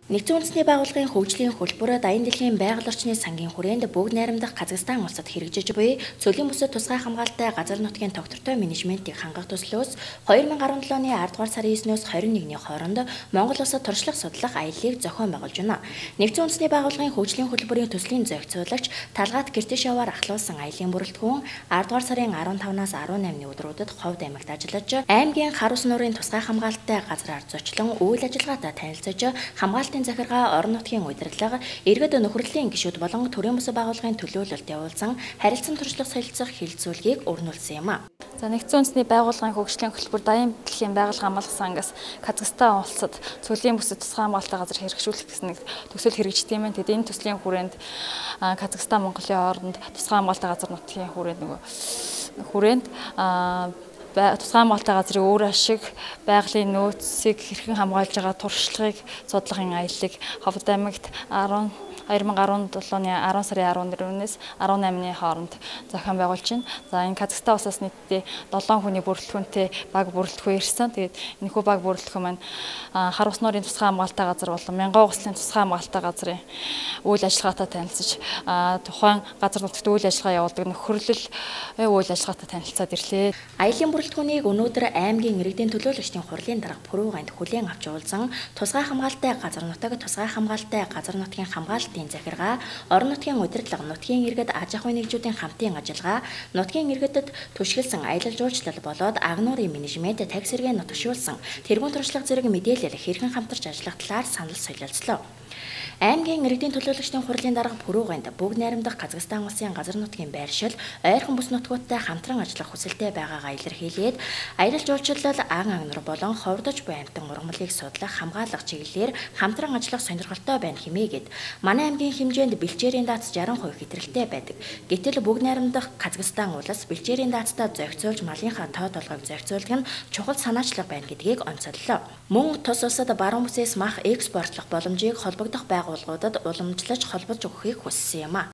Нэгдсэн үндэсний байгууллагын хөгжлийн хөтөлбөрөд Аян дэлхийн байгаль орчны сангийн хүрээнд бүгд найрамдах Казахстан улсад хэрэгжиж буй цөлийн бүсэд тусгай хамгаалалтай газар нутгийн тогтвортой менежментийг хангах төслөөс 2017 оны 10 дугаар сарын 9-өөс 21-ний хооронд Монгол улсад туршлага судлах аяллыг зохион байгуулж байна. Нэгдсэн үндэсний байгууллагын хөгжлийн хөтөлбөрийн төслийн зохицуулагч Талгат Киртэшаваар ахлуулсан аяллын бүрэлдэхүүн 10 дугаар сарын 15-наас 18-ны өдрүүдэд Ховд аймагт ажиллаж, аймгийн хар ус нуурын тусгай хамгаалалтай газраар зочлон үйл ажиллагаатай танилцаж, хамгаалалтын захиргаа орон нутгийн удирдлага, иргэд нөхөрлөлийн гишүүд болон төрийн бүс байгууллагын төлөөлөлд явуулсан харилцан туршлага солилцох хилцүүлгийг өрнүүлсэн юм. За нэгдсэн үндэсний байгууллагын хөгжлийн хөтөлбөрт Аян дэлхийн байгаль хамгаалах сангаас Казахстан улсад цөлийн бүсэд тусгай хамгаалалттай газар хэрэгжүүлэх гэсэн нэг төсөл хэрэгждэг юм байна. Тэгээд энэ төслийн хүрээнд Казахстан Монголын хооронд тусгай хамгаалалттай газар нутгийн хүрээнд тусгай хамгаалалттай газрын өөр ашиг, байгалийн нөөцийг хэрхэн хамгаалж байгаа туршлагыг судлахын аяллыг Ховд аймагт 2017 оны 10 сарын 14-ээс 18-ны хооронд зохион байгуулж байна. За энэ Казахстан улсаас нийтдээ 7 хүний бүрэлдэхүүнтэй баг бүрэлдэхүүн ирсэн. Тэгээд энэхүү баг бүрэлдэхүүн маань хар ус нуурын тусгай хамгаалалттай газар болон Мянган угслын тусгай хамгаалалттай газрын үйл ажиллагаатай танилцж, тухайн газар нутагт үйл ажиллагаа явуулдаг нөхөрлөл үйл ажиллагаатай танилцаад ирлээ. Аяллын бүрэлдэхүүнийг өнөөдөр аймгийн иргэдийн төлөөлөгчдийн хурлын дарга Пүрэвганд хүлээн авч уулзсан тусгай хамгаалалттай газар нутаг, тусгай хамгаалалттай газар нутгийн хамгаалалтын захиргаа, орон нутгийн удирдлага, нутгийн иргэд аж ахуйн нэгжүүдийн хамтын ажиллагаа, нутгийн иргэдэд түшгэлсэн аялал жуулчлал болоод агнуурын менежмент, такс хэргийн нутагшуулсан тэргуун туршлага зэрэг мэдээлэл хэрхэн хамтарч ажиллах талаар санал солилцлоо. Аймгийн иргэдийн төлөөлөгчдийн хурлын дарга Пүрэвганд бүгд найрамдах Казахстан улсын газар нутгийн байршил, ойрхон бүс нутгуудтай хамтран ажиллах хүсэлтэй байгаагаа илэрхийлээд аялал жуулчлал, агнур болон ховдож буй амьтан ургамлыг судлах, хамгаалах чиглэлээр хамтран ажиллах сонирхолтой байна хэмээгээд манай аймгийн хэмжээнд бэлчээрийн дац 60% хэтрэлтэй байдаг. Гэтэл бүгд найрамдах Казахстан улс бэлчээрийн даацтай зохицуулж малынхаа тоо толгойг зохицуулдаг нь чухал санаачлага байна гэдгийг онцоллоо. Мөн тус улсад баруун бүсээс мах экспортлох боломжийг холбогдох байгууллагуудад уламжлаж холбож өгөхийг хүссэн юм а.